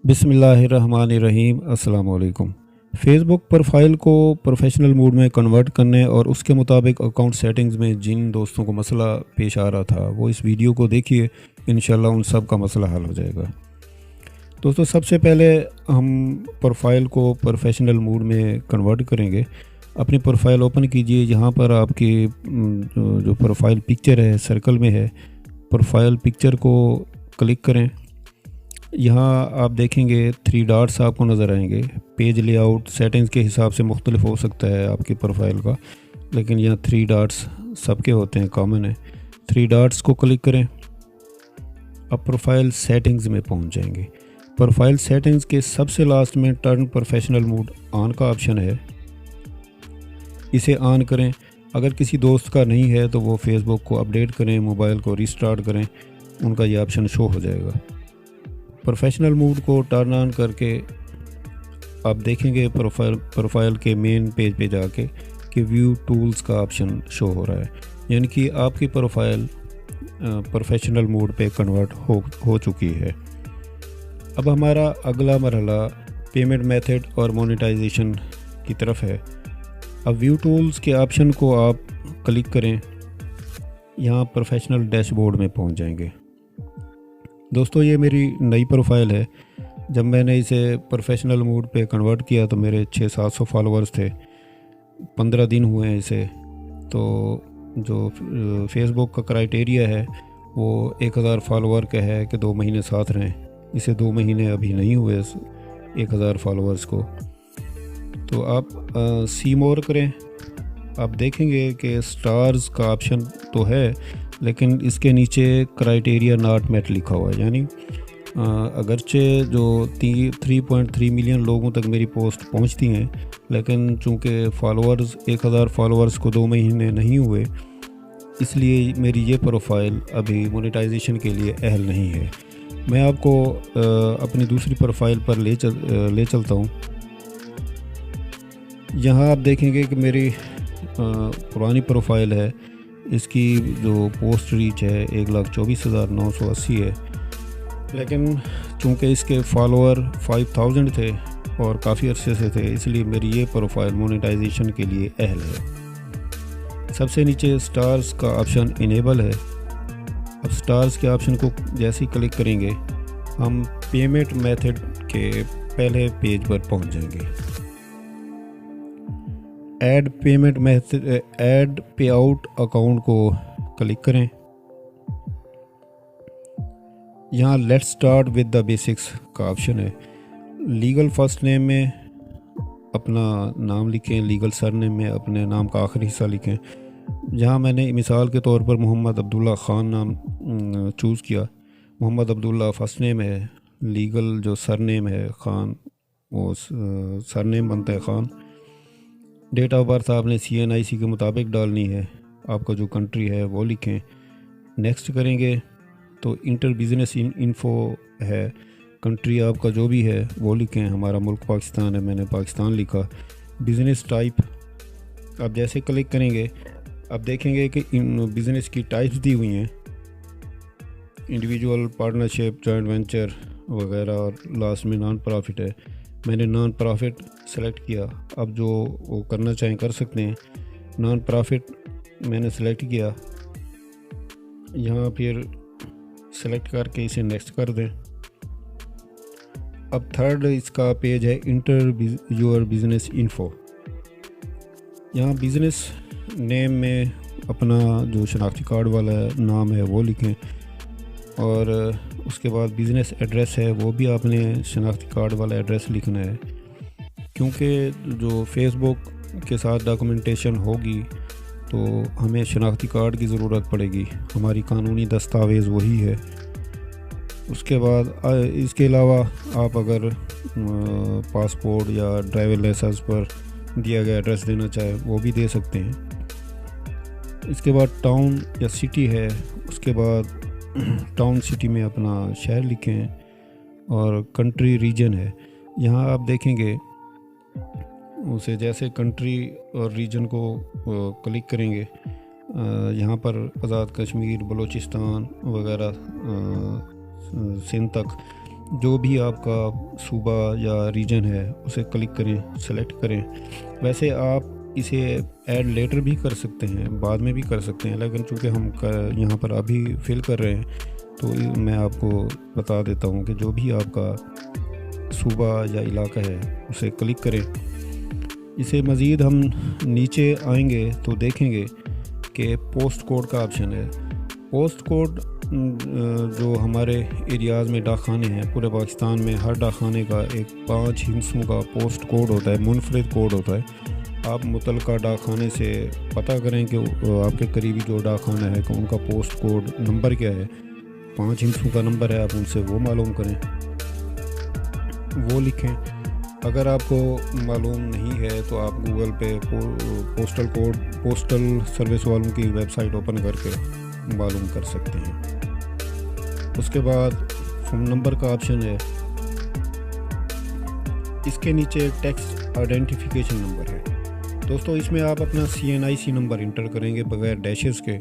बिस्मिल्लाहिर्रहमानिर्रहीम। अस्सलाम वालेकुम। फ़ेसबुक प्रोफाइल को प्रोफेशनल मोड में कन्वर्ट करने और उसके मुताबिक अकाउंट सेटिंग्स में जिन दोस्तों को मसला पेश आ रहा था वो इस वीडियो को देखिए, इंशाल्लाह उन सब का मसला हल हो जाएगा। दोस्तों, सबसे पहले हम प्रोफाइल को प्रोफेशनल मोड में कन्वर्ट करेंगे। अपनी प्रोफाइल ओपन कीजिए। यहाँ पर आपकी जो प्रोफाइल पिक्चर है सर्कल में है, प्रोफाइल पिक्चर को क्लिक करें। यहाँ आप देखेंगे 3 डॉट्स आपको नज़र आएंगे। पेज लेआउट सेटिंग्स के हिसाब से मुख्तलिफ हो सकता है आपकी प्रोफाइल का, लेकिन यहाँ 3 डॉट्स सबके होते हैं, कॉमन है। 3 डॉट्स को क्लिक करें। अब प्रोफाइल सेटिंग्स में पहुँच जाएंगे। प्रोफाइल सेटिंग्स के सबसे लास्ट में टर्न प्रोफेशनल मोड ऑन का ऑप्शन है, इसे ऑन करें। अगर किसी दोस्त का नहीं है तो वो फेसबुक को अपडेट करें, मोबाइल को रीस्टार्ट करें, उनका ये ऑप्शन शो हो जाएगा। प्रोफेशनल मोड को टर्न ऑन करके आप देखेंगे प्रोफाइल के मेन पेज पे जाके कि व्यू टूल्स का ऑप्शन शो हो रहा है, यानी कि आपकी प्रोफाइल प्रोफेशनल मोड पे कन्वर्ट हो चुकी है। अब हमारा अगला मरहला पेमेंट मेथड और मोनेटाइजेशन की तरफ है। अब व्यू टूल्स के ऑप्शन को आप क्लिक करें। यहाँ प्रोफेशनल डैशबोर्ड में पहुँच जाएंगे। दोस्तों, ये मेरी नई प्रोफाइल है। जब मैंने इसे प्रोफेशनल मोड पे कन्वर्ट किया तो मेरे 600-700 फॉलोअर्स थे। 15 दिन हुए हैं इसे। तो जो फेसबुक का क्राइटेरिया है वो 1000 फॉलोअर का है कि 2 महीने साथ रहें। इसे 2 महीने अभी नहीं हुए 1000 फॉलोअर्स को। तो आप सी मोर करें। आप देखेंगे कि स्टार्स का ऑप्शन तो है, लेकिन इसके नीचे क्राइटेरिया नॉट मेट लिखा हुआ है, यानी अगरचे जो 3.3 मिलियन लोगों तक मेरी पोस्ट पहुंचती हैं, लेकिन चूंकि फॉलोअर्स 1000 फॉलोअर्स को 2 महीने नहीं हुए, इसलिए मेरी ये प्रोफाइल अभी मोनेटाइजेशन के लिए अहल नहीं है। मैं आपको अपनी दूसरी प्रोफाइल पर ले चलता हूँ। यहाँ आप देखेंगे कि मेरी पुरानी प्रोफाइल है। इसकी जो पोस्ट रीच है 1,24,980 है, लेकिन चूँकि इसके फॉलोअर 5000 थे और काफ़ी अरसे से थे, इसलिए मेरी ये प्रोफाइल मोनेटाइजेशन के लिए अहल है। सबसे नीचे स्टार्स का ऑप्शन इनेबल है। अब स्टार्स के ऑप्शन को जैसे ही क्लिक करेंगे हम पेमेंट मेथड के पहले पेज पर पहुंच जाएंगे। ऐड पेमेंट मेथड, ऐड पे आउट अकाउंट को क्लिक करें। यहाँ let's start with the basics का ऑप्शन है। लीगल फर्स्ट नेम में अपना नाम लिखें, लीगल सरनेम में अपने नाम का आखिरी हिस्सा लिखें। जहाँ मैंने मिसाल के तौर पर मोहम्मद अब्दुल्ला ख़ान नाम चूज़ किया। मोहम्मद अब्दुल्ला फर्स्ट नेम है, लीगल जो सरनेम है ख़ान, वो सरनेम बनता है ख़ान। डेट ऑफ बर्थ आपने CNIC के मुताबिक डालनी है। आपका जो कंट्री है वो लिखें। नेक्स्ट करेंगे तो इंटर बिज़नेस इन्फो है, कंट्री आपका जो भी है वो लिखें। हमारा मुल्क पाकिस्तान है, मैंने पाकिस्तान लिखा। बिज़नेस टाइप आप जैसे क्लिक करेंगे आप देखेंगे कि इन बिज़नेस की टाइप्स दी हुई हैं, इंडिविजुअल, पार्टनरशिप, जॉइंट वेंचर वगैरह, और लास्ट में नॉन प्रॉफिट है। मैंने नॉन प्रॉफिट सेलेक्ट किया। अब जो वो करना चाहें कर सकते हैं। नॉन प्रॉफिट मैंने सेलेक्ट किया। यहाँ फिर सेलेक्ट करके इसे नेक्स्ट कर दें। अब थर्ड इसका पेज है इंटर योर बिज़नेस इन्फो। यहाँ बिज़नेस नेम में अपना जो शनाख्ती कार्ड वाला नाम है वो लिखें, और उसके बाद बिज़नेस एड्रेस है वो भी आपने शनाख्ती कार्ड वाला एड्रेस लिखना है, क्योंकि जो फेसबुक के साथ डॉक्यूमेंटेशन होगी तो हमें शनाख्ती कार्ड की ज़रूरत पड़ेगी। हमारी कानूनी दस्तावेज़ वही है। उसके बाद इसके अलावा आप अगर पासपोर्ट या ड्राइवर लाइसेंस पर दिया गया एड्रेस देना चाहे वो भी दे सकते हैं। इसके बाद टाउन या सिटी है, उसके बाद टाउन सिटी में अपना शहर लिखें, और कंट्री रीजन है। यहाँ आप देखेंगे उसे जैसे कंट्री और रीजन को क्लिक करेंगे, यहाँ पर आज़ाद कश्मीर, बलूचिस्तान वगैरह सिंध तक جو بھی آپ کا صوبہ یا ریجن ہے اسے کلک کریں، سلیکٹ کریں۔ ویسے آپ اسے ایڈ لیٹر بھی کر سکتے ہیں، بعد میں بھی کر سکتے ہیں، لیکن چونکہ ہم یہاں پر ابھی فل کر رہے ہیں تو میں آپ کو بتا دیتا ہوں کہ جو بھی آپ کا صوبہ یا علاقہ ہے اسے کلک کریں۔ اسے مزید ہم نیچے آئیں گے تو دیکھیں گے کہ پوسٹ کوڈ کا آپشن ہے۔ پوسٹ کوڈ جو ہمارے ایریاز میں ڈاک خانے ہیں، پورے پاکستان میں ہر ڈاک خانے کا ایک 5 ہندسوں کا پوسٹ کوڈ ہوتا ہے، منفرد کوڈ ہوتا ہے۔ آپ متعلقہ ڈاک خانے سے پتہ کریں کہ آپ کے قریبی جو ڈاک خانہ ہے کہ ان کا پوسٹ کوڈ نمبر کیا ہے، 5 ہندسوں کا نمبر ہے، آپ ان سے وہ معلوم کریں، وہ لکھیں۔ اگر آپ کو معلوم نہیں ہے تو آپ گوگل پہ پوسٹل سروس والوں کی ویب سائٹ اوپن کر کے معلوم کر سکتے ہیں۔ اس کے بعد فون نمبر کا آپشن ہے، اس کے نیچے ٹیکسٹ آئیڈینٹیفیکیشن نمبر ہے۔ دوستو اس میں آپ اپنا CNIC نمبر انٹر کریں گے بغیر ڈیشز کے،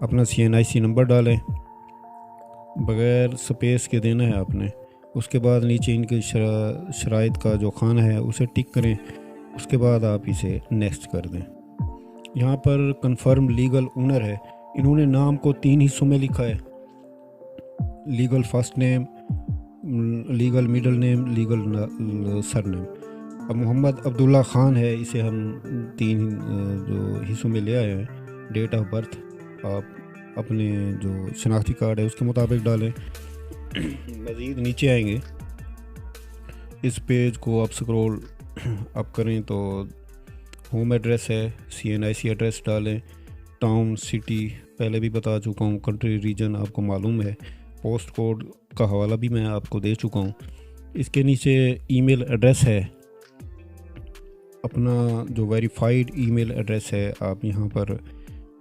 اپنا CNIC نمبر ڈالیں، بغیر سپیس کے دینا ہے آپ نے۔ اس کے بعد نیچے ان کے شرائط کا جو خانہ ہے اسے ٹک کریں، اس کے بعد آپ اسے نیکسٹ کر دیں۔ یہاں پر کنفرم لیگل اونر ہے، انہوں نے نام کو 3 حصوں میں لکھا ہے، legal first name, legal middle name, legal surname. اب محمد عبداللہ خان ہے، اسے ہم 3 جو حصوں میں لے آئے ہیں۔ ڈیٹ آف برتھ آپ اپنے جو شناختی کارڈ ہے اس کے مطابق ڈالیں۔ مزید نیچے آئیں گے، اس پیج کو آپ سکرول اپ کریں تو ہوم ایڈریس ہے، CNIC ایڈریس ڈالیں، ٹاؤن، سٹی پہلے بھی بتا چکا ہوں، کنٹری، ریجن آپ کو معلوم ہے، پوسٹ کوڈ کا حوالہ بھی میں آپ کو دے چکا ہوں۔ اس کے نیچے ای میل ایڈریس ہے، اپنا جو ویریفائڈ ای میل ایڈریس ہے آپ یہاں پر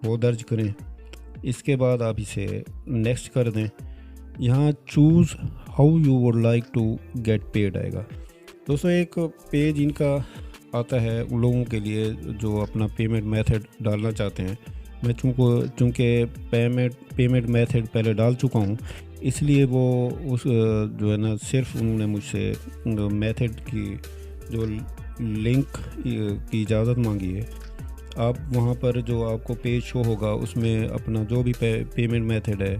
وہ درج کریں۔ اس کے بعد آپ اسے نیکسٹ کر دیں۔ یہاں choose how you would like to get paid آئے گا۔ دوستو ایک پیج ان کا آتا ہے ان لوگوں کے لیے جو اپنا پیمنٹ میتھڈ ڈالنا چاہتے ہیں۔ میں چونکہ پیمنٹ میتھڈ پہلے ڈال چکا ہوں، اس لیے وہ اس جو ہے نا صرف انہوں نے مجھ سے میتھڈ کی جو لنک کی اجازت مانگی ہے۔ آپ وہاں پر جو آپ کو پیج شو ہوگا اس میں اپنا جو بھی پیمنٹ میتھڈ ہے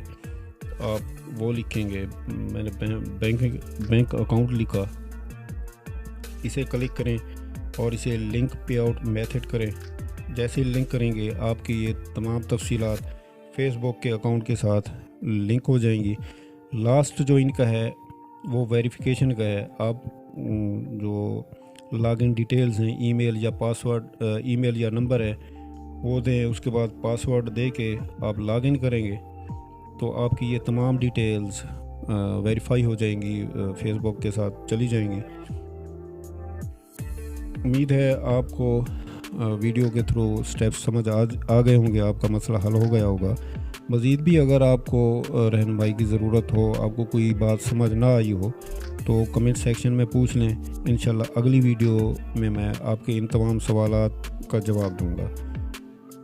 آپ وہ لکھیں گے۔ میں نے بینک اکاؤنٹ لکھا، اسے کلک کریں اور اسے لنک پے آؤٹ میتھڈ کریں۔ جیسے لنک کریں گے آپ کی یہ تمام تفصیلات فیس بک کے اکاؤنٹ کے ساتھ لنک ہو جائیں گی۔ لاسٹ جو ان کا ہے وہ ویریفیکیشن کا ہے، آپ جو لاگ ان ڈیٹیلز ہیں، ای میل یا پاسورڈ، ای میل یا نمبر ہے وہ دیں، اس کے بعد پاسورڈ دے کے آپ لاگ ان کریں گے تو آپ کی یہ تمام ڈیٹیلز ویریفائی ہو جائیں گی، فیس بک کے ساتھ چلی جائیں گی۔ امید ہے آپ کو ویڈیو کے تھرو سٹیپس سمجھ آ گئے ہوں گے، آپ کا مسئلہ حل ہو گیا ہوگا۔ مزید بھی اگر آپ کو رہنمائی کی ضرورت ہو، آپ کو کوئی بات سمجھ نہ آئی ہو تو کمنٹ سیکشن میں پوچھ لیں، انشاءاللہ اگلی ویڈیو میں آپ کے ان تمام سوالات کا جواب دوں گا۔